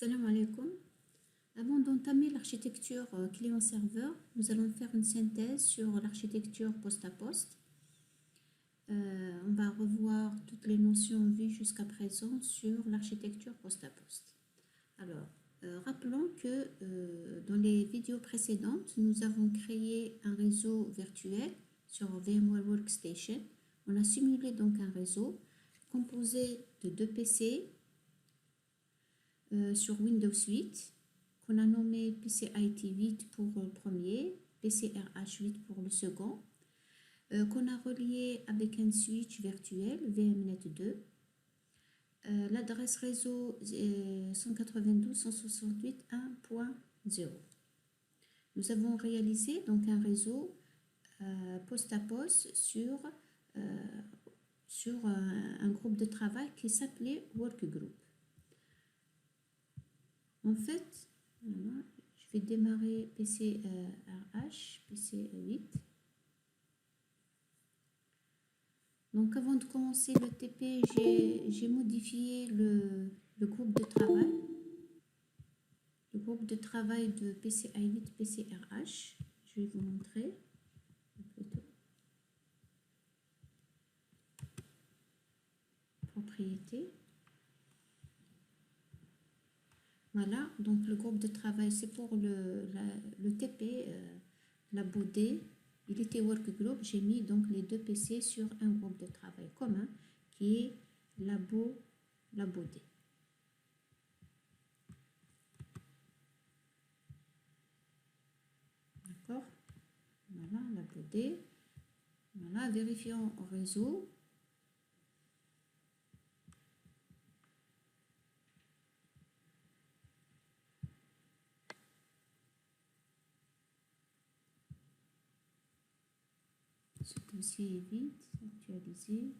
Salam alaikum. Avant d'entamer l'architecture client-serveur, nous allons faire une synthèse sur l'architecture poste à poste. On va revoir toutes les notions vues jusqu'à présent sur l'architecture poste à poste. Alors, rappelons que dans les vidéos précédentes, nous avons créé un réseau virtuel sur VMware Workstation. On a simulé donc un réseau composé de 2 PC sur Windows 8 qu'on a nommé PCIT 8 pour le premier, PCRH 8 pour le second, qu'on a relié avec un switch virtuel VMnet 2. L'adresse réseau 192.168.1.0. Nous avons réalisé donc un réseau poste à poste sur un groupe de travail qui s'appelait Workgroup. En fait, voilà, je vais démarrer PCRH, PC8. Donc avant de commencer le TP, j'ai modifié le groupe de travail. Le groupe de travail de PCI8, PCRH. Je vais vous montrer. Propriété. Voilà, donc le groupe de travail, c'est pour le TP, la BOD. Il était workgroup, j'ai mis donc les 2 PC sur un groupe de travail commun qui est la BOD. D'accord? Voilà, la BOD. Voilà, vérifions au réseau. Ce dossier est vide, actualisé.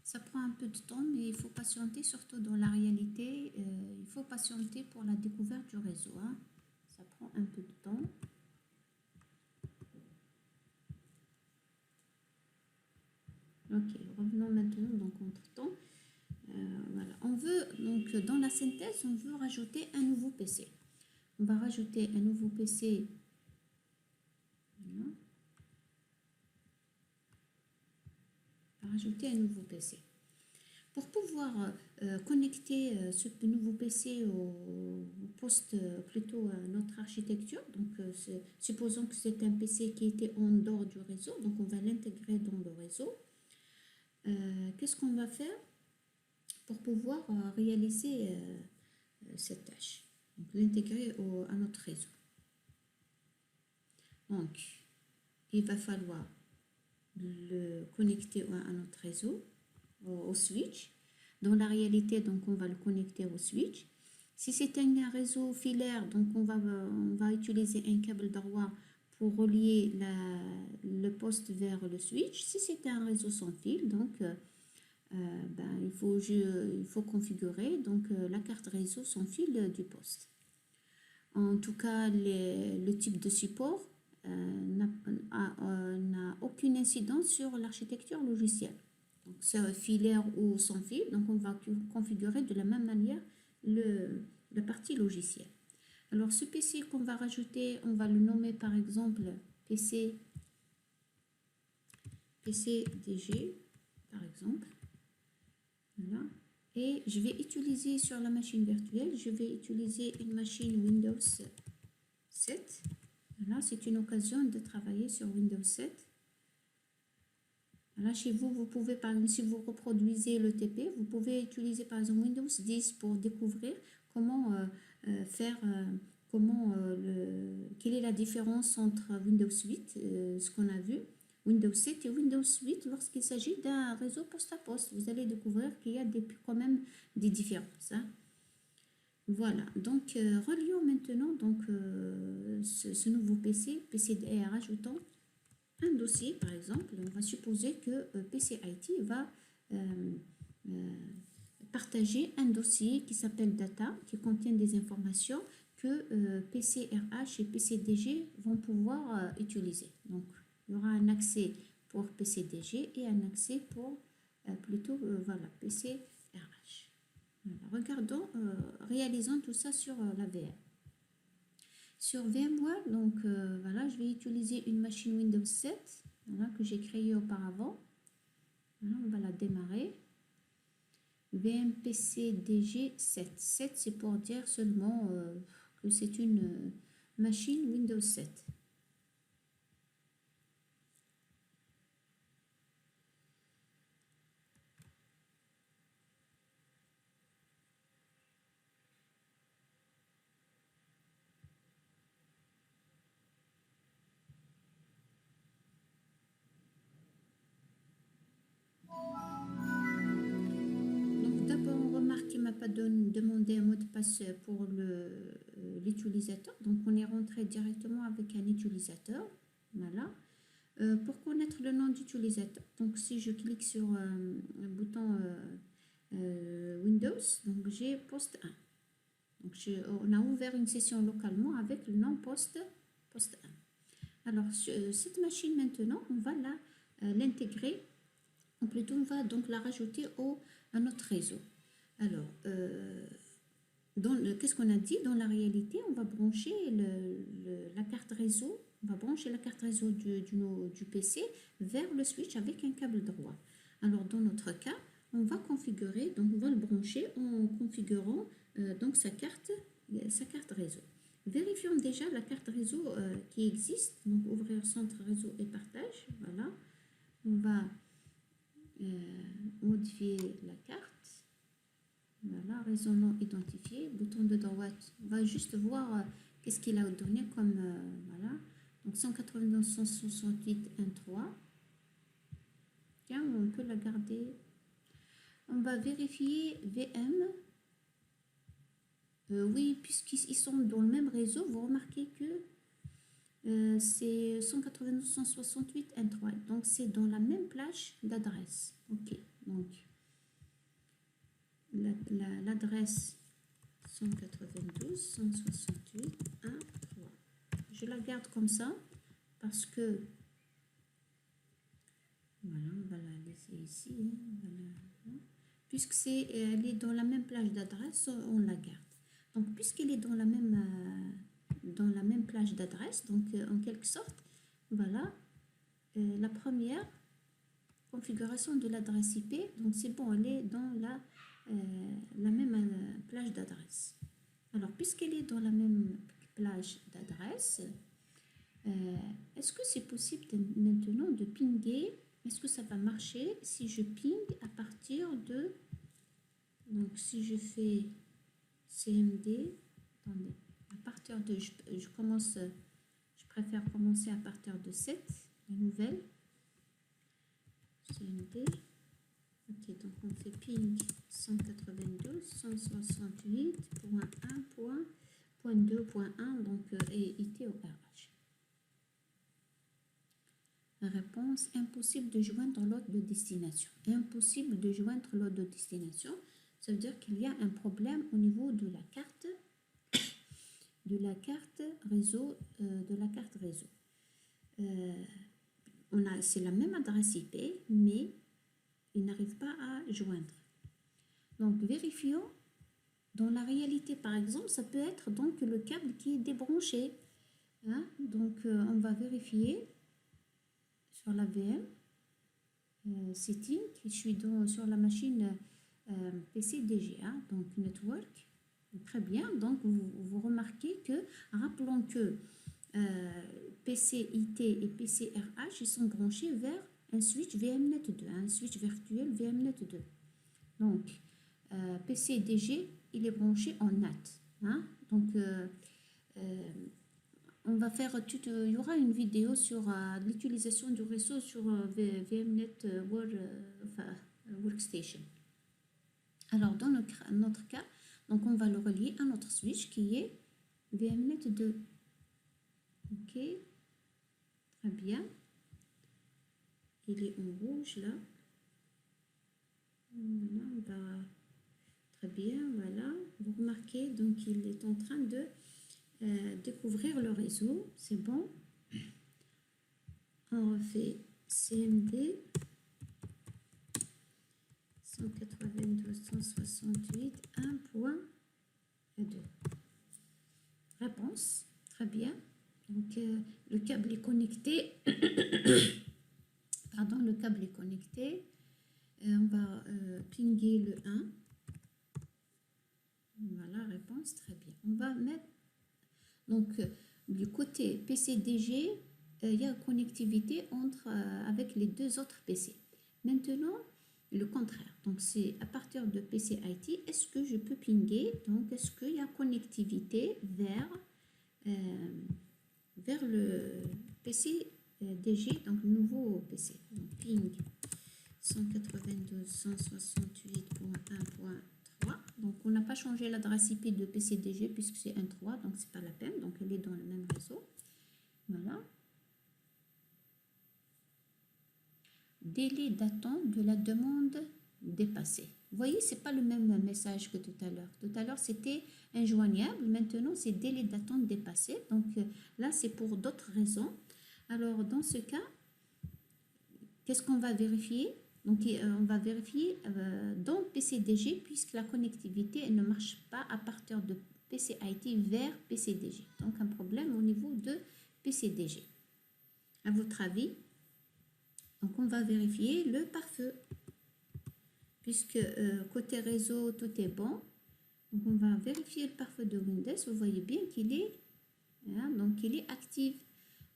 Ça prend un peu de temps, mais il faut patienter, surtout dans la réalité. Il faut patienter pour la découverte du réseau. Hein. Ça prend un peu de temps. Ok, revenons maintenant donc entre-temps. Voilà. On veut, donc dans la synthèse, on veut rajouter un nouveau PC. On va rajouter un nouveau PC. Voilà. On va rajouter un nouveau PC. Pour pouvoir connecter ce nouveau PC au poste, plutôt à notre architecture, donc supposons que c'est un PC qui était en dehors du réseau, donc on va l'intégrer dans le réseau. Qu'est-ce qu'on va faire pour pouvoir réaliser cette tâche? Donc l'intégrer à notre réseau. Donc, il va falloir le connecter à notre réseau, au switch. Dans la réalité, donc on va le connecter au switch. Si c'est un réseau filaire, donc on va utiliser un câble droit pour relier le poste vers le switch. Si c'est un réseau sans fil, donc il faut configurer donc, la carte réseau sans fil du poste. En tout cas, le type de support n'a aucune incidence sur l'architecture logicielle. Donc, c'est filaire ou sans fil, donc on va configurer de la même manière la partie logicielle. Alors, ce PC qu'on va rajouter, on va le nommer par exemple PCDG, par exemple. Voilà. Et je vais utiliser sur la machine virtuelle, je vais utiliser une machine Windows 7. Voilà, c'est une occasion de travailler sur Windows 7. Là, chez vous, vous pouvez, par exemple, si vous reproduisez le TP, vous pouvez utiliser, par exemple, Windows 10 pour découvrir comment quelle est la différence entre Windows 8, ce qu'on a vu, Windows 7 et Windows 8 lorsqu'il s'agit d'un réseau poste à poste. Vous allez découvrir qu'il y a quand même des différences. Hein. Voilà, donc relions maintenant donc, ce nouveau PC, PCD, rajoutant un dossier, par exemple. On va supposer que PCIT va partager un dossier qui s'appelle data, qui contient des informations que PCRH et PCDG vont pouvoir utiliser. Donc, Il y aura un accès pour PCDG et un accès pour plutôt voilà, PCRH. Voilà. Regardons, réalisons tout ça sur la VM. Sur VMware, donc voilà, je vais utiliser une machine Windows 7 voilà, que j'ai créée auparavant. Voilà, on va la démarrer. VMPCDG 7. 7, c'est pour dire seulement que c'est une machine Windows 7. D'abord, on remarque qu'il ne m'a pas demandé un mot de passe pour l'utilisateur. Donc, on est rentré directement avec un utilisateur. Voilà. Pour connaître le nom d'utilisateur, donc si je clique sur un bouton Windows, donc j'ai poste 1. Donc, on a ouvert une session localement avec le nom poste 1. Alors, cette machine maintenant, on va l'intégrer, ou plutôt on va donc la rajouter à notre réseau. Alors, qu'est-ce qu'on a dit? Dans la réalité, on va brancher la carte réseau, on va brancher la carte réseau du PC vers le switch avec un câble droit. Alors, dans notre cas, on va configurer, donc on va le brancher en configurant donc sa carte réseau. Vérifions déjà la carte réseau qui existe. Donc, ouvrir centre réseau et partage. Voilà. On va modifier la carte. Voilà, réseau non identifié. Bouton de droite. On va juste voir qu'est-ce qu'il a donné comme. Voilà. Donc, 192.168.1.3. Tiens, on peut la garder. On va vérifier VM. Oui, puisqu'ils sont dans le même réseau, vous remarquez que c'est 192.168.1.3. Donc, c'est dans la même plage d'adresse. OK. Donc, l'adresse 192.168.1.3. Je la garde comme ça parce que voilà, on va la laisser ici. Voilà. Puisque elle est dans la même plage d'adresse, on la garde. Donc, puisqu'elle est dans la même plage d'adresse, donc en quelque sorte, voilà, la première configuration de l'adresse IP, donc c'est bon, elle est dans la même plage d'adresse. Alors, puisqu'elle est dans la même plage d'adresse, est-ce que c'est possible maintenant de pinguer? Est-ce que ça va marcher si je ping à partir de... Donc, si je fais CMD, attendez, à partir de... Je préfère commencer à partir de 7, la nouvelle. CMD. Ok, donc on fait ping 192.168.1.2.1, donc et ITORH. Réponse, impossible de joindre l'autre de destination. Impossible de joindre l'autre de destination, ça veut dire qu'il y a un problème au niveau de la carte réseau. C'est la même adresse IP, mais il n'arrive pas à joindre. Donc, vérifions. Dans la réalité, par exemple, ça peut être donc le câble qui est débranché. Hein? Donc, on va vérifier sur la VM setting. Je suis sur la machine PCDG, hein? Donc network. Très bien. Donc, vous remarquez que, rappelons que PCIT et PCRH, ils sont branchés vers un switch VMnet 2, un switch virtuel VMnet 2. Donc, PCDG, il est branché en NAT. Hein? Donc, on va faire, il y aura une vidéo sur l'utilisation du réseau sur VMnet Workstation. Alors, dans notre cas, donc on va le relier à notre switch qui est VMnet 2. Ok, très bien. Il est en rouge là. Voilà, très bien, voilà. Vous remarquez, donc il est en train de découvrir le réseau. C'est bon. on refait CMD 192.168.1.2. Réponse, très bien. Donc le câble est connecté. Pardon, le câble est connecté. On va pinguer le 1. Voilà, réponse, très bien. On va mettre, donc, du côté PCDG, il y a une connectivité avec les deux autres PC. Maintenant, le contraire. Donc, c'est à partir de PC IT, est-ce que je peux pinguer? Donc, est-ce qu'il y a connectivité vers le PC DG, donc le nouveau PC. Donc, ping 192.168.1.3. Donc, on n'a pas changé l'adresse IP de PCDG puisque c'est 1.3, donc c'est pas la peine. Donc, elle est dans le même réseau. Voilà. Délai d'attente de la demande dépassée. Vous voyez, c'est pas le même message que tout à l'heure. Tout à l'heure, c'était injoignable. Maintenant, c'est délai d'attente dépassé. Donc, là, c'est pour d'autres raisons. Alors, dans ce cas, qu'est-ce qu'on va vérifier? Donc, on va vérifier dans PCDG puisque la connectivité elle ne marche pas à partir de PCIT vers PCDG. Donc, un problème au niveau de PCDG. À votre avis? Donc, on va vérifier le pare-feu. Puisque côté réseau, tout est bon. Donc, on va vérifier le pare-feu de Windows. Vous voyez bien qu'il est, hein, donc il est actif.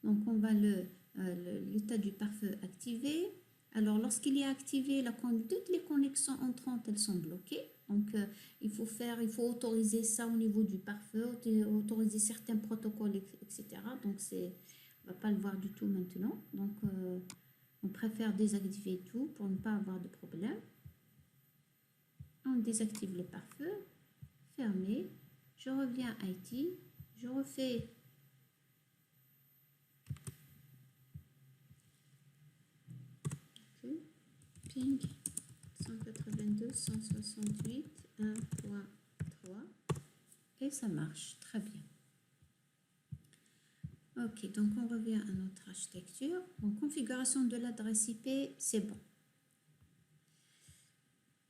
Donc, on va l'état du pare-feu activé. Alors, lorsqu'il est activé, toutes les connexions entrantes, elles sont bloquées. Donc, il faut autoriser ça au niveau du pare-feu, autoriser certains protocoles, etc. Donc, on ne va pas le voir du tout maintenant. Donc, on préfère désactiver tout pour ne pas avoir de problème. On désactive le pare-feu, fermé. Je reviens à IT, je refais ping 192.168.1.3 et ça marche très bien. Ok, donc on revient à notre architecture. Donc, configuration de l'adresse IP, c'est bon.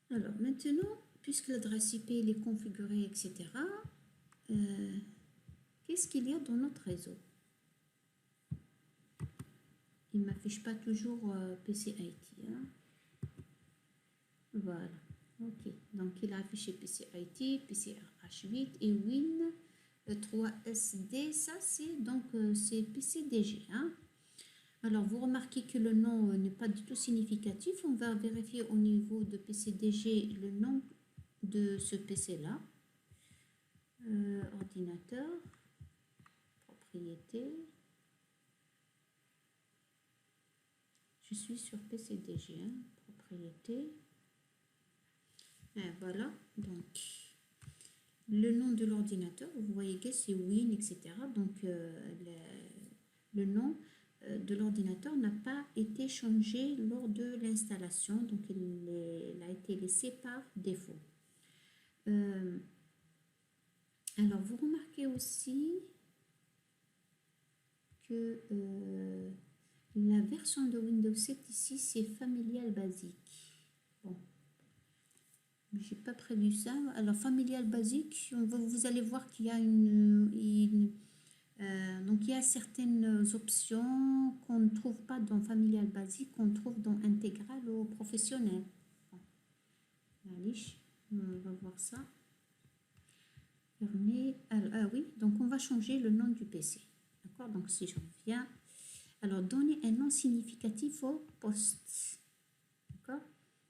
Alors maintenant, puisque l'adresse IP est configurée, etc., qu'est-ce qu'il y a dans notre réseau? Il ne m'affiche pas toujours PCIT. Hein? Voilà. Ok. Donc, il a affiché PCIT, PCRH8 et Win3SD. Ça, c'est PCDG. Hein? Alors, vous remarquez que le nom n'est pas du tout significatif. On va vérifier au niveau de PCDG le nom de ce PC-là. Ordinateur, propriété. Je suis sur PCDG, hein, propriété. Et voilà, donc le nom de l'ordinateur, vous voyez que c'est Win, etc. Donc le nom de l'ordinateur n'a pas été changé lors de l'installation, donc il a été laissé par défaut. Alors vous remarquez aussi que la version de Windows 7 ici, c'est familial basique. Bon, j'ai pas prévu ça. Alors, familial basique, vous allez voir qu'il y a donc il y a certaines options qu'on ne trouve pas dans familial basique, qu'on trouve dans intégral ou professionnel. Bon. Allez, on va voir ça. Fermer. Ah oui, donc on va changer le nom du PC. D'accord, donc si je reviens. Alors, donner un nom significatif au poste. D'accord?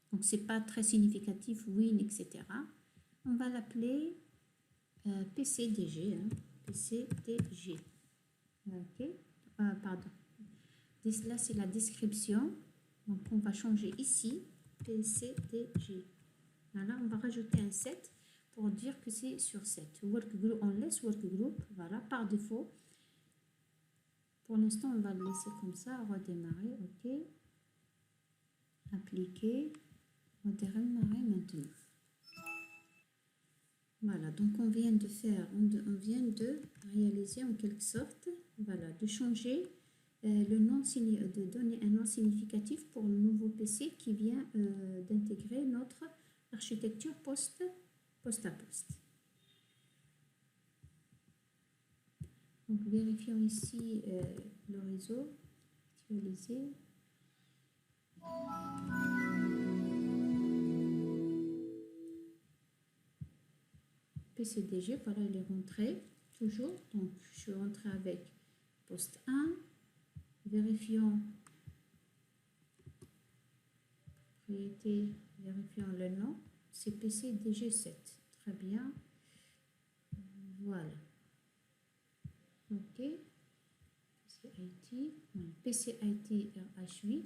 Donc, ce n'est pas très significatif, Win, etc. On va l'appeler PCDG. Hein, PCDG. OK? Pardon. Là, c'est la description. Donc, on va changer ici PCDG. Voilà, on va rajouter un 7 pour dire que c'est sur 7. Work group, on laisse work group. Voilà, par défaut. Pour l'instant, on va le laisser comme ça, redémarrer, ok. Appliquer, redémarrer maintenant. Voilà, donc on vient de réaliser en quelque sorte, voilà, de changer le nom de donner un nom significatif pour le nouveau PC qui vient d'intégrer notre architecture poste à poste. Donc, vérifions ici le réseau actualisé. PCDG, voilà, il est rentré toujours. Donc, je suis rentrée avec poste 1. Vérifions propriété, vérifions le nom. C'est PCDG7. Très bien. Voilà. OK. PCIT RH8.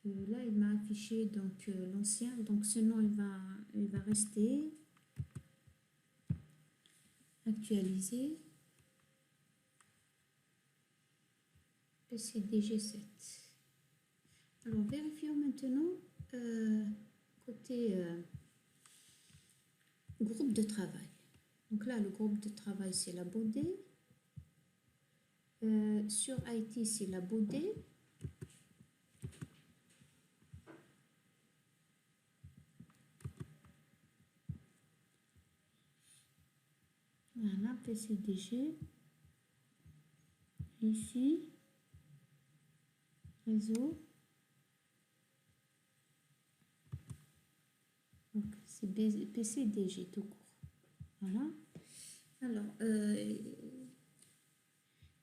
Là, il m'a affiché donc l'ancien. Donc, ce nom, il va rester actualisé. PCDG7. Alors, vérifions maintenant côté groupe de travail. Donc là, le groupe de travail, c'est la Baudé. Sur IT, c'est la Baudé. Voilà, PCDG. Ici, réseau. Donc, c'est PCDG tout court. Voilà. Alors,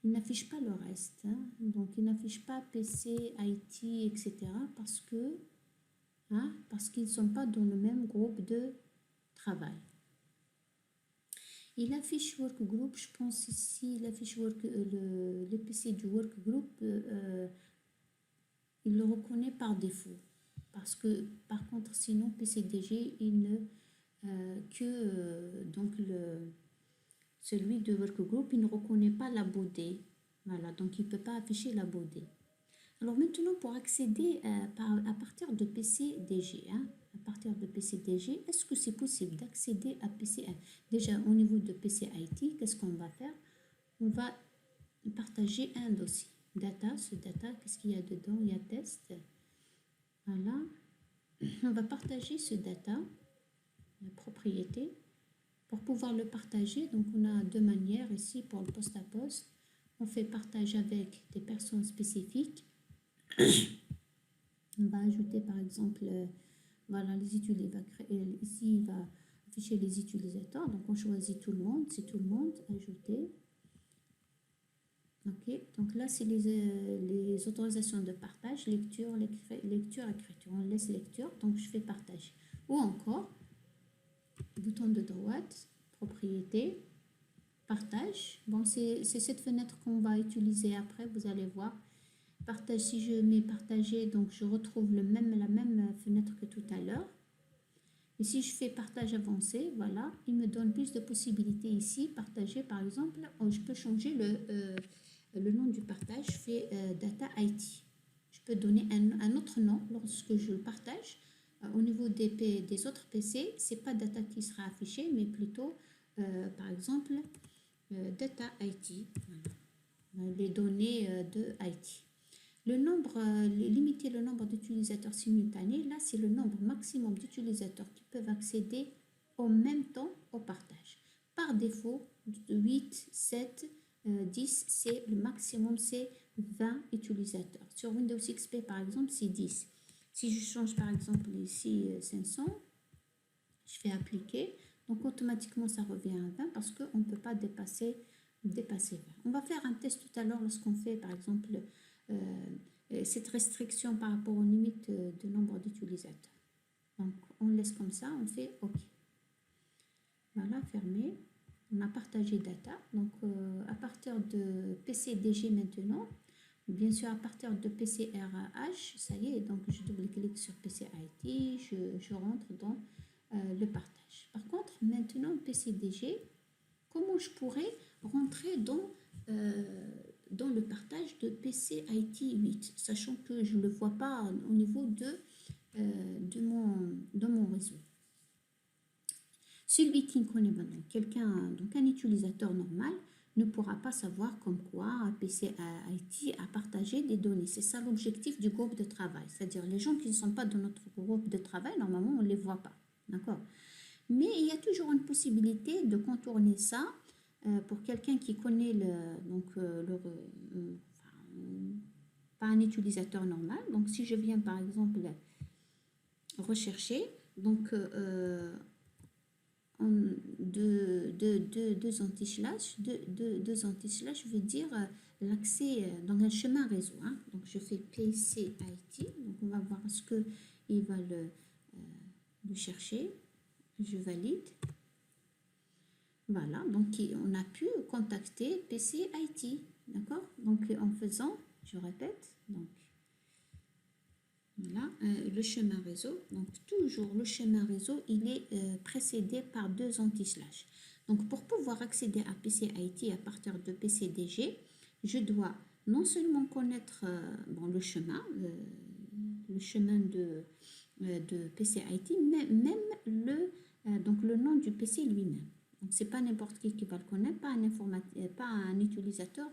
il n'affiche pas le reste. Hein. Donc, il n'affiche pas PC, IT, etc. Parce qu'ils ne sont pas dans le même groupe de travail. Il affiche Workgroup, je pense ici, il affiche le PC du Workgroup, il le reconnaît par défaut. Parce que, par contre, sinon, PCDG, il ne donc celui de Workgroup, il ne reconnaît pas la Baudé. Voilà, donc il ne peut pas afficher la Baudé. Alors maintenant, pour accéder à partir de PCDG, à partir de PCDG, est-ce que c'est possible d'accéder à PCI? Déjà, au niveau de PCIT, qu'est-ce qu'on va faire? On va partager un dossier. Data, ce data, qu'est-ce qu'il y a dedans? Il y a test. Voilà. On va partager ce data, la propriété. Pour pouvoir le partager, donc on a deux manières ici pour le poste à poste. On fait partage avec des personnes spécifiques. On va ajouter par exemple, voilà, les utilisateurs. Ici, il va afficher les utilisateurs. Donc, on choisit tout le monde. C'est tout le monde. Ajouter. OK. Donc là, c'est les autorisations de partage. Lecture, lecture, écriture. On laisse lecture. Donc, je fais partage. Ou encore, bouton de droite, propriété, partage. Bon, c'est cette fenêtre qu'on va utiliser après. Vous allez voir. Partage, si je mets partager, donc je retrouve la même fenêtre que tout à l'heure. Et si je fais partage avancé, voilà, il me donne plus de possibilités ici. Partager, par exemple, je peux changer le nom du partage. Je fais Data IT. Je peux donner un autre nom lorsque je le partage. Au niveau des autres PC, ce n'est pas Data qui sera affiché, mais plutôt, par exemple, Data IT. Voilà. Les données de IT. Limiter le nombre d'utilisateurs simultanés, là c'est le nombre maximum d'utilisateurs qui peuvent accéder en même temps au partage. Par défaut, 8, 7, 10, c'est le maximum, c'est 20 utilisateurs. Sur Windows XP par exemple, c'est 10. Si je change par exemple ici 500, je fais appliquer, donc automatiquement ça revient à 20 parce qu'on ne peut pas dépasser 20. On va faire un test tout à l'heure lorsqu'on fait par exemple cette restriction par rapport aux limites de nombre d'utilisateurs. Donc, on laisse comme ça, on fait OK. Voilà, fermé. On a partagé data. Donc, à partir de PCDG maintenant, bien sûr, à partir de PCRH, ça y est, donc je double-clique sur PCIT, je rentre dans le partage. Par contre, maintenant, PCDG, comment je pourrais rentrer dans le partage de PCIT 8, sachant que je ne le vois pas au niveau de mon réseau. Celui qui me connaît maintenant, quelqu'un, donc un utilisateur normal, ne pourra pas savoir comme quoi PCIT a partagé des données. C'est ça l'objectif du groupe de travail. C'est-à-dire les gens qui ne sont pas dans notre groupe de travail, normalement, on ne les voit pas. D'accord? Mais il y a toujours une possibilité de contourner ça pour quelqu'un qui connaît enfin, pas un utilisateur normal. Donc, si je viens par exemple rechercher, donc deux anti-slash, je veux dire l'accès dans un chemin réseau. Hein. Donc, je fais PCIT. Donc, on va voir ce qu'il va le chercher. Je valide. Voilà, donc on a pu contacter PCIT, d'accord? Donc en faisant, je répète, donc voilà, le chemin réseau. Donc toujours le chemin réseau, il est précédé par deux anti-slash. Donc pour pouvoir accéder à PCIT à partir de PCDG, je dois non seulement connaître le chemin de PCIT, mais même le nom du PC lui-même. Donc, ce n'est pas n'importe qui va le connaître, pas un utilisateur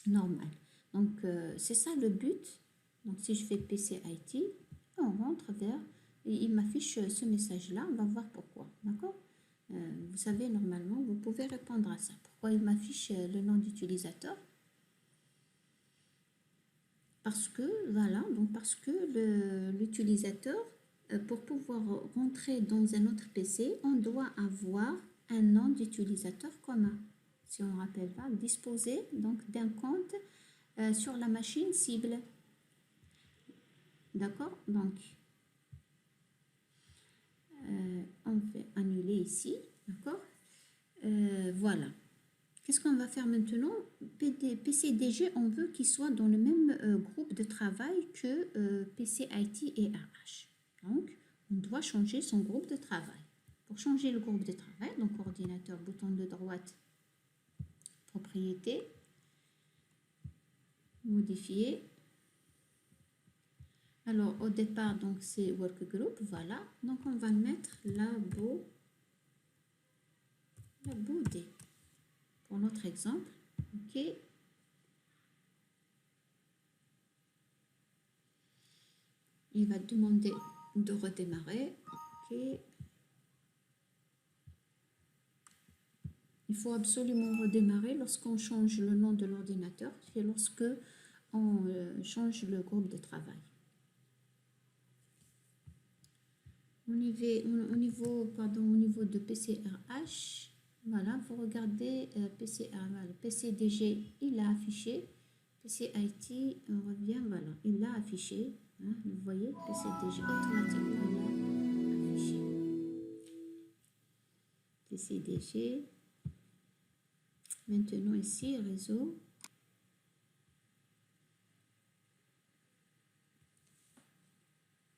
normal. Donc, c'est ça le but. Donc, si je fais PCIT, on rentre vers, et il m'affiche ce message-là. On va voir pourquoi. D'accord? Vous savez, normalement, vous pouvez répondre à ça. Pourquoi il m'affiche le nom d'utilisateur? Parce que, voilà, donc parce que l'utilisateur, pour pouvoir rentrer dans un autre PC, on doit avoir un nom d'utilisateur commun. Si on ne rappelle pas, disposer donc d'un compte sur la machine cible. D'accord? Donc, on fait annuler ici. D'accord? Voilà. Qu'est-ce qu'on va faire maintenant? PCDG, on veut qu'il soit dans le même groupe de travail que PCIT et RH. Donc, on doit changer son groupe de travail. Pour changer le groupe de travail, donc ordinateur, bouton de droite, propriété, modifier. Alors, au départ, donc c'est workgroup, voilà. Donc, on va mettre labo D. Pour notre exemple, ok. Il va demander de redémarrer, ok. Il faut absolument redémarrer lorsqu'on change le nom de l'ordinateur, c'est lorsque on change le groupe de travail. Au niveau de PCRH, voilà, vous regardez le PCDG, il a affiché. PCIT, on revient, voilà, il l'a affiché. Hein, vous voyez, PCDG, automatiquement, il a affiché. PCDG. Maintenant, ici, réseau.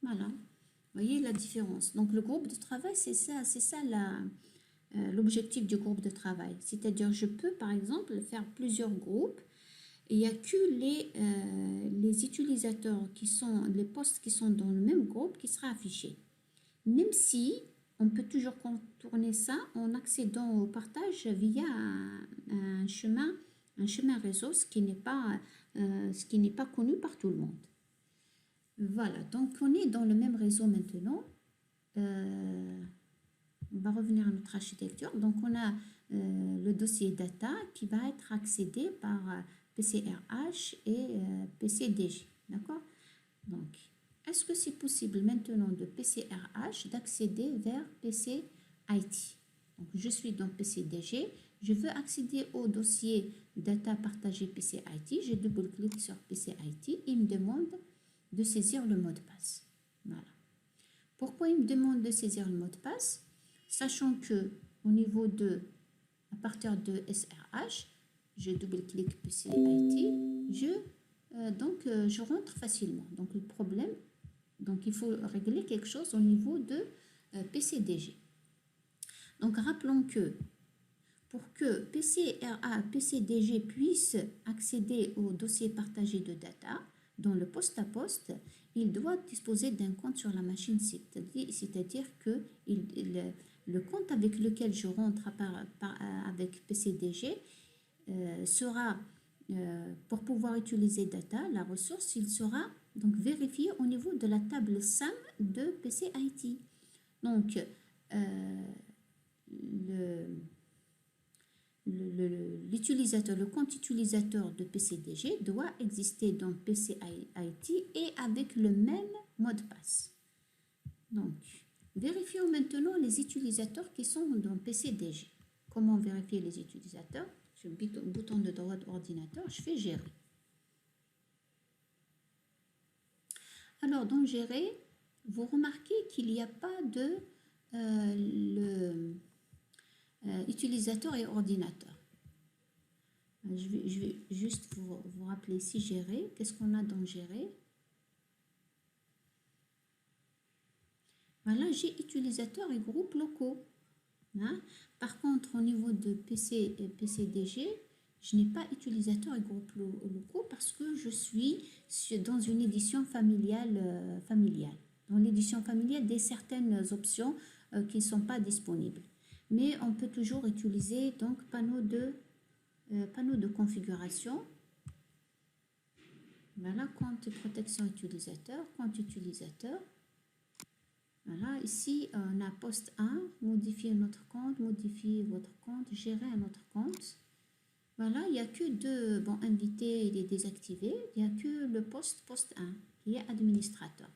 Voilà. Vous voyez la différence. Donc, le groupe de travail, c'est ça l'objectif du groupe de travail. C'est-à-dire, je peux, par exemple, faire plusieurs groupes. Il n'y a que les utilisateurs les postes qui sont dans le même groupe qui sera affiché. Même si on peut toujours contourner ça en accédant au partage via un chemin réseau, ce qui n'est pas connu par tout le monde. Voilà, donc on est dans le même réseau maintenant. On va revenir à notre architecture. Donc on a le dossier data qui va être accédé par PCRH et PCDG. D'accord? Donc, est-ce que c'est possible maintenant de PCRH d'accéder vers PCIT? Donc, je suis dans PCDG. Je veux accéder au dossier data partagé PCIT. Je double-clique sur PCIT. Il me demande de saisir le mot de passe. Voilà. Pourquoi il me demande de saisir le mot de passe? Sachant que au niveau à partir de SRH, je double-clique PCIT, je rentre facilement. Donc le problème, donc il faut régler quelque chose au niveau de PCDG. Donc rappelons que pour que PCDG puisse accéder au dossier partagé de data dans le poste à poste, il doit disposer d'un compte sur la machine cible. C'est-à-dire que le compte avec lequel je rentre avec PCDG sera, pour pouvoir utiliser data, la ressource, il sera donc vérifié au niveau de la table SAM de PCIT. Donc, l'utilisateur, le compte utilisateur de PCDG doit exister dans PCIT et avec le même mot de passe. Donc, vérifions maintenant les utilisateurs qui sont dans PCDG. Comment vérifier les utilisateurs? Sur le bouton de droite ordinateur, je fais gérer. Alors, dans gérer, vous remarquez qu'il n'y a pas de utilisateur et ordinateur. Je vais juste vous rappeler ici gérer. Qu'est-ce qu'on a dans gérer? Voilà, j'ai utilisateur et groupe locaux. Hein? Par contre, au niveau de PC et PCDG, je n'ai pas utilisateur et groupe locaux parce que je suis dans une édition familiale. Dans l'édition familiale, des certaines options qui ne sont pas disponibles. Mais on peut toujours utiliser donc panneau de configuration. Voilà, compte protection utilisateur, compte utilisateur. Voilà, ici on a poste 1, modifier notre compte, modifier votre compte, gérer un autre compte. Voilà, il n'y a que deux, bon, invité, il est désactivé, il n'y a que le poste 1 qui est administrateur.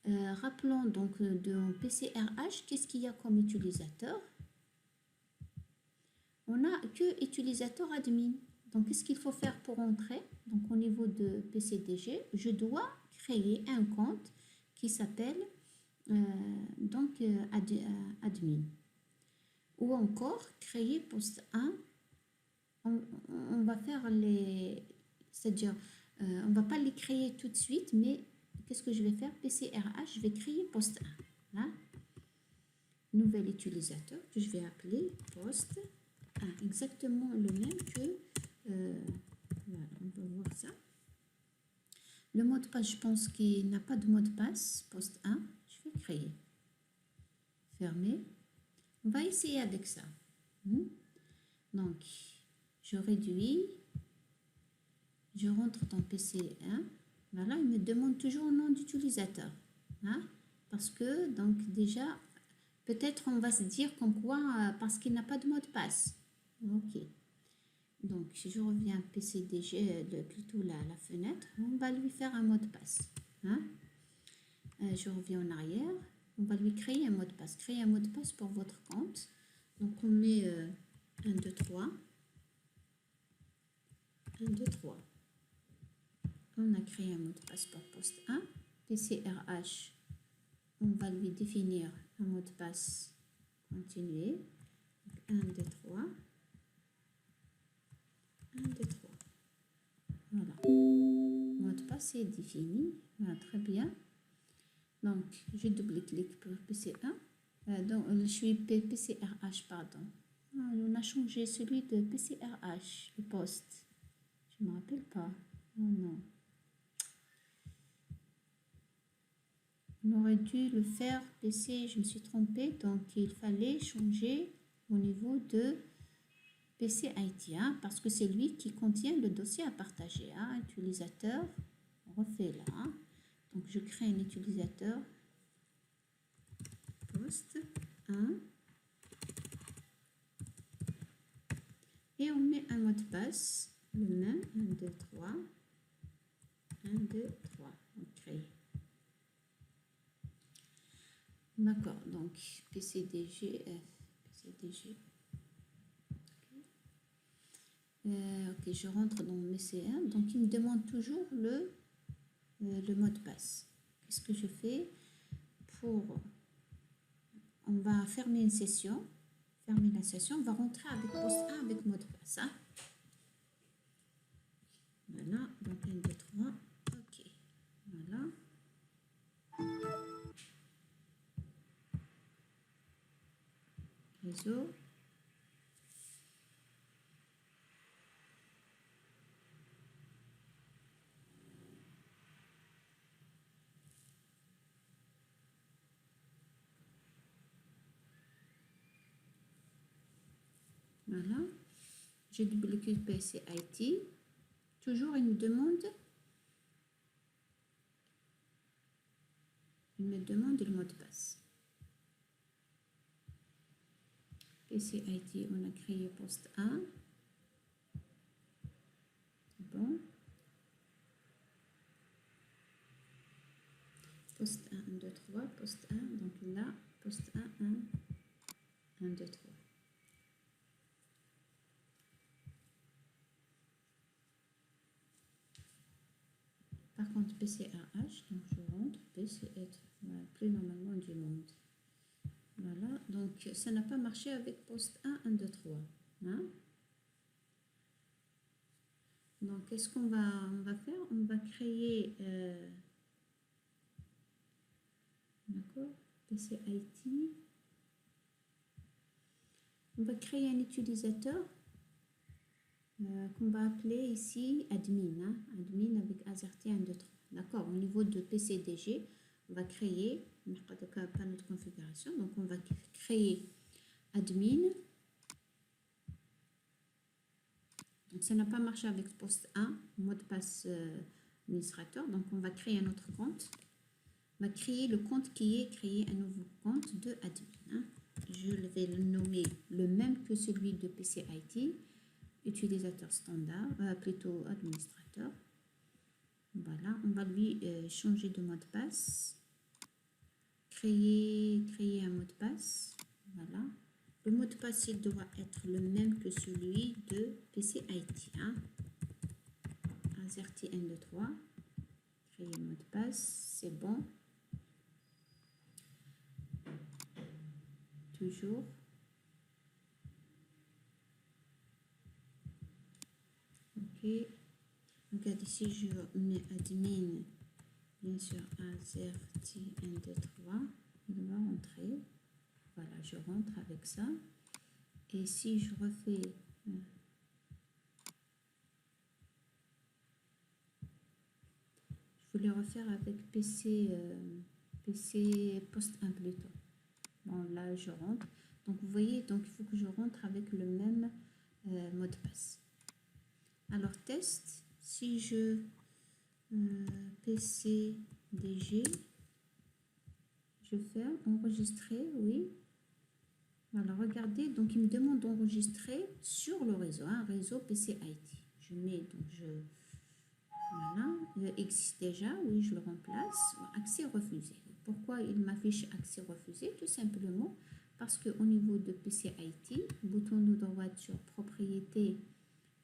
Rappelons donc de PCRH, qu'est-ce qu'il y a comme utilisateur? On n'a que utilisateur admin. Donc, qu'est-ce qu'il faut faire pour entrer? Donc, au niveau de PCDG, je dois créer un compte qui s'appelle admin. Ou encore, créer poste 1. On va faire c'est-à-dire, on ne va pas les créer tout de suite, mais qu'est-ce que je vais faire? PCRH, je vais créer poste 1. Là. Nouvel utilisateur que je vais appeler poste 1. Exactement le même que... voilà, on va voir ça. Le mot de passe, je pense qu'il n'a pas de mot de passe. Poste 1, je vais créer. Fermer. On va essayer avec ça. Donc, je réduis. Je rentre dans PC1. Voilà, il me demande toujours le nom d'utilisateur. Hein? Parce que, donc, déjà, peut-être on va se dire comme quoi, parce qu'il n'a pas de mot de passe. Ok. Donc, si je reviens à PCDG, plutôt la fenêtre, on va lui faire un mot de passe. Hein? Je reviens en arrière. On va lui créer un mot de passe. Créer un mot de passe pour votre compte. Donc, on met 1, 2, 3. 1, 2, 3. On a créé un mot de passe pour poste 1. PCRH, on va lui définir un mot de passe. Continuer. 1, 2, 3. 1, 2, 3. Voilà. Le mot de passe est défini. Voilà, très bien. Donc, je double-clique pour PC1. Donc, je suis PCRH, pardon. Ah, on a changé celui de PCRH, le poste. Je ne me rappelle pas. Oh non. On aurait dû le faire PC, je me suis trompée. Donc, il fallait changer au niveau de PCIT, hein, parce que c'est lui qui contient le dossier à partager. Hein, utilisateur, on refait là. Hein. Donc, je crée un utilisateur poste 1 et on met un mot de passe, le même 1, 2, 3. 1, 2, 3. On crée. D'accord, donc PCDG. Ok, je rentre dans mes C1. Donc, il me demande toujours le mot de passe. Qu'est-ce que je fais pour... On va fermer une session. Fermer la session. On va rentrer avec poste 1 avec mot de passe. Hein. Voilà, donc 1, 2, 3. Ok, voilà. Réseau. Voilà. J'ai dupliqué PC IT. Toujours, il me demande le mot de passe. PC IT, on a créé poste 1. Bon. Poste 1, 1, 2, 3, poste 1. Donc là, poste 1, 1, 1, 2, 3. Par contre, PCAH, donc je rentre, PCH, voilà, plus normalement du monde. Voilà, donc ça n'a pas marché avec poste 1, 1, 2, 3. Hein? Donc, qu'est-ce qu'on va faire? On va créer, d'accord, PCIT. On va créer un utilisateur qu'on va appeler ici admin, hein, admin avec AZERTY 1, 2, 3. D'accord, au niveau de PCDG, on va créer, pas notre configuration, donc on va créer admin. Donc ça n'a pas marché avec poste 1, mot de passe administrateur, donc on va créer un autre compte. On va créer le compte qui est créé un nouveau compte de admin. Hein. Je vais le nommer le même que celui de PCIT. Utilisateur standard, plutôt administrateur. Voilà, on va lui changer de mot de passe. Créer un mot de passe. Voilà. Le mot de passe, il doit être le même que celui de PCIT. Hein. AZERTY 1, 2, 3. Créer mot de passe, c'est bon. Toujours. Ok. Regarde ici, je mets admin, bien sûr, AZERTY 1, 2, 3. Il va rentrer. Voilà, je rentre avec ça. Et si je refais... je voulais refaire avec PC poste 1 plutôt. Bon, là, je rentre. Donc, vous voyez, donc il faut que je rentre avec le même mot de passe. Alors, test. Si je... PCDG, je fais enregistrer, oui. Voilà, regardez, donc il me demande d'enregistrer sur le réseau, hein, réseau PCIT. Je mets, donc voilà, il existe déjà, oui, je le remplace. Accès refusé. Pourquoi il m'affiche accès refusé? Tout simplement parce qu'au niveau de PCIT, bouton de droite sur propriété,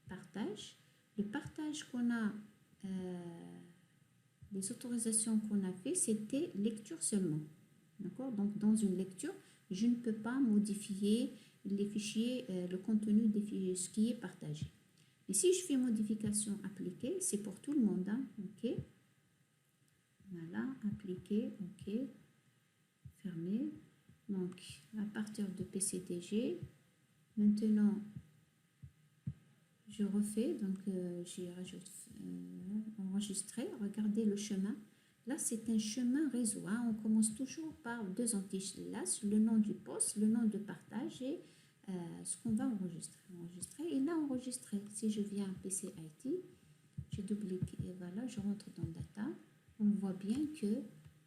partage, le partage qu'on a, les autorisations qu'on a fait, c'était lecture seulement. D'accord? Donc, dans une lecture, je ne peux pas modifier les fichiers, le contenu des fichiers, ce qui est partagé. Et si je fais modification appliquée, c'est pour tout le monde. Hein? OK. Voilà, appliquer, OK. Fermer. Donc, à partir de PCDG, maintenant, je refais. Donc, j'ai enregistré. Regardez le chemin. Là, c'est un chemin réseau. Hein. On commence toujours par deux anti-slash, le nom du poste, le nom de partage et ce qu'on va enregistrer. Et là, enregistré. Si je viens à PCIT, je duplique et voilà, je rentre dans Data. On voit bien que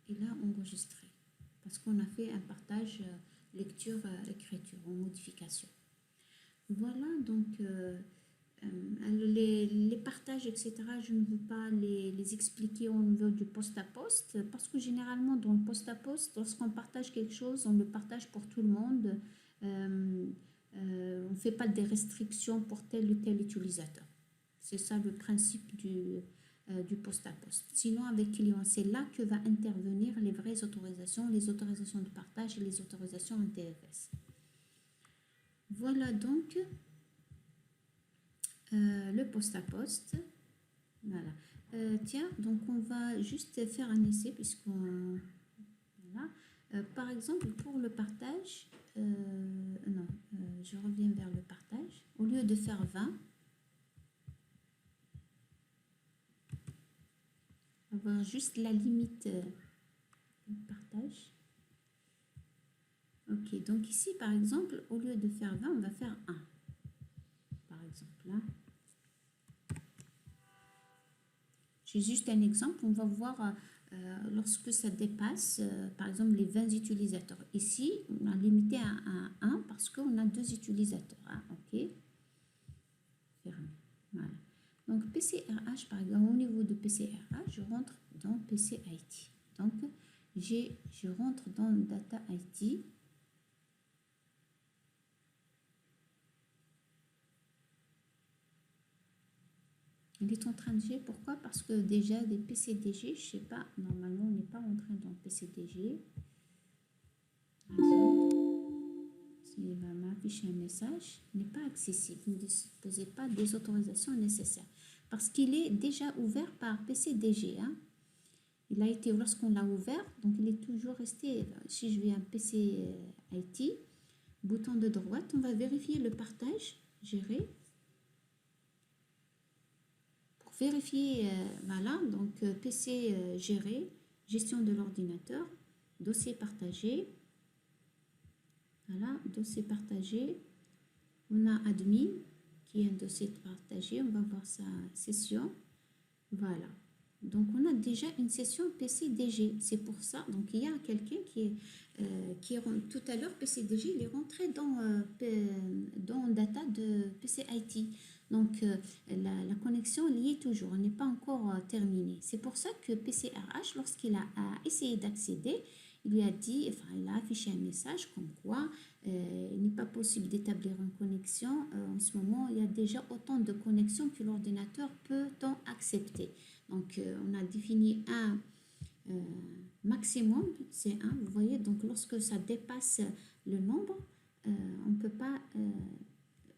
il a enregistré parce qu'on a fait un partage lecture, écriture en modification. Voilà, donc les partages, etc., je ne veux pas les expliquer au niveau du poste à poste parce que généralement, dans le poste à poste, lorsqu'on partage quelque chose, on le partage pour tout le monde. On ne fait pas des restrictions pour tel ou tel utilisateur. C'est ça le principe du poste à poste. Sinon, avec client, c'est là que va intervenir les vraies autorisations, les autorisations de partage et les autorisations en TFS. Voilà donc le poste à poste. Voilà. Tiens, donc on va juste faire un essai puisqu'on... Voilà. Par exemple, pour le partage, non, je reviens vers le partage. Au lieu de faire 20, avoir juste la limite partage. Ok, donc ici, par exemple, au lieu de faire 20, on va faire 1. exemple. Hein. J'ai juste un exemple. On va voir lorsque ça dépasse, par exemple, les 20 utilisateurs. Ici, on a limité à 1 parce qu'on a 2 utilisateurs. Hein. OK. Fermé. Voilà. Donc, PCRH, par exemple, au niveau de PCRH, je rentre dans PCIT. Donc, je rentre dans Data IT. Il est en train de gérer. Pourquoi? Parce que déjà, des PCDG, je ne sais pas, normalement, on n'est pas rentré dans PCDG. Par exemple, s'il va m'afficher un message, n'est pas accessible. Ne disposez pas des autorisations nécessaires. Parce qu'il est déjà ouvert par PCDG. Hein. Il a été, lorsqu'on l'a ouvert, donc il est toujours resté. Si je viens PC IT, bouton de droite, on va vérifier le partage, gérer. Pour vérifier, voilà, donc PC géré, gestion de l'ordinateur, dossier partagé. Voilà, dossier partagé. On a admin, qui est un dossier partagé. On va voir sa session. Voilà. Donc, on a déjà une session PCDG. C'est pour ça. Donc, il y a quelqu'un qui est tout à l'heure, PCDG, il est rentré dans data de PCIT. Donc, la connexion y est toujours. Elle n'est pas encore terminée. C'est pour ça que PCRH, lorsqu'il a essayé d'accéder, il lui a dit, enfin, il a affiché un message comme quoi il n'est pas possible d'établir une connexion. En ce moment, il y a déjà autant de connexions que l'ordinateur peut en accepter. Donc, on a défini un maximum, c'est 1. Vous voyez, donc lorsque ça dépasse le nombre, on ne peut pas...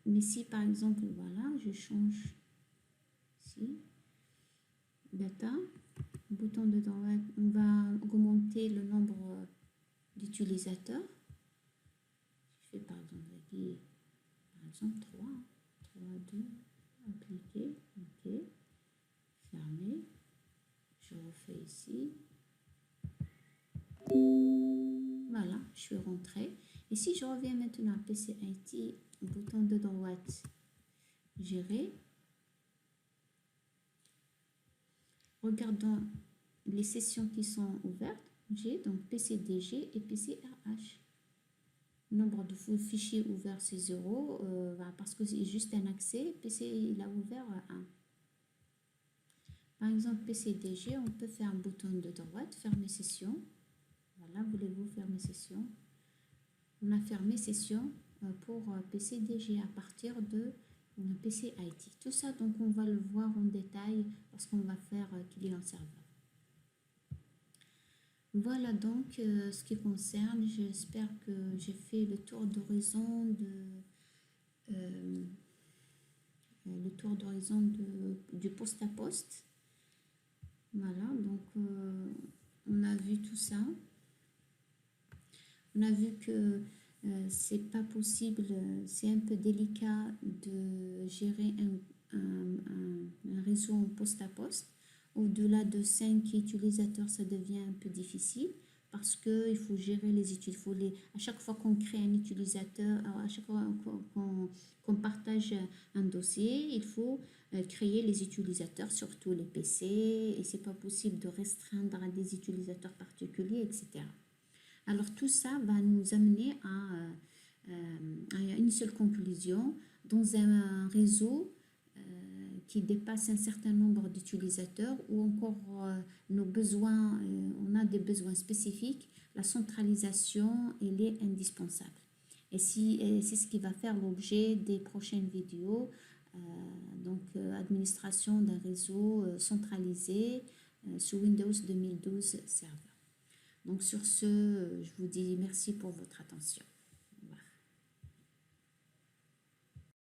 mais si, par exemple, voilà, je change ici, data, bouton de droite, on va augmenter le nombre d'utilisateurs. Je fais, pardon, par exemple, 3, 2, appliquer, OK, fermer. Je refais ici. Voilà, je suis rentrée. Et si je reviens maintenant à PCIT, bouton de droite, gérer. Regardons les sessions qui sont ouvertes. J'ai donc PCDG et PCRH. Nombre de fichiers ouverts, c'est 0, parce que c'est juste un accès. PC, il a ouvert 1. Par exemple, PCDG, on peut faire un bouton de droite, fermer session. Voilà, voulez-vous fermer session? On a fermé session pour PCDG à partir de PCIT. Tout ça, donc, on va le voir en détail lorsqu'on va faire client-serveur. Voilà donc ce qui concerne. J'espère que j'ai fait le tour d'horizon du poste à poste. Voilà, donc on a vu tout ça. On a vu que c'est pas possible, c'est un peu délicat de gérer un réseau en poste à poste. Au-delà de 5 utilisateurs, ça devient un peu difficile parce qu'il faut gérer les utilisateurs. À chaque fois qu'on crée un utilisateur, à chaque fois qu'on partage un dossier, il faut créer les utilisateurs sur tous les PC et c'est pas possible de restreindre à des utilisateurs particuliers, etc. Alors tout ça va nous amener à une seule conclusion. Dans un réseau qui dépasse un certain nombre d'utilisateurs ou encore nos besoins, on a des besoins spécifiques, la centralisation, elle est indispensable. Et c'est ce qui va faire l'objet des prochaines vidéos. Donc, administration d'un réseau centralisé sous Windows 2012 Server. Donc, sur ce, je vous dis merci pour votre attention.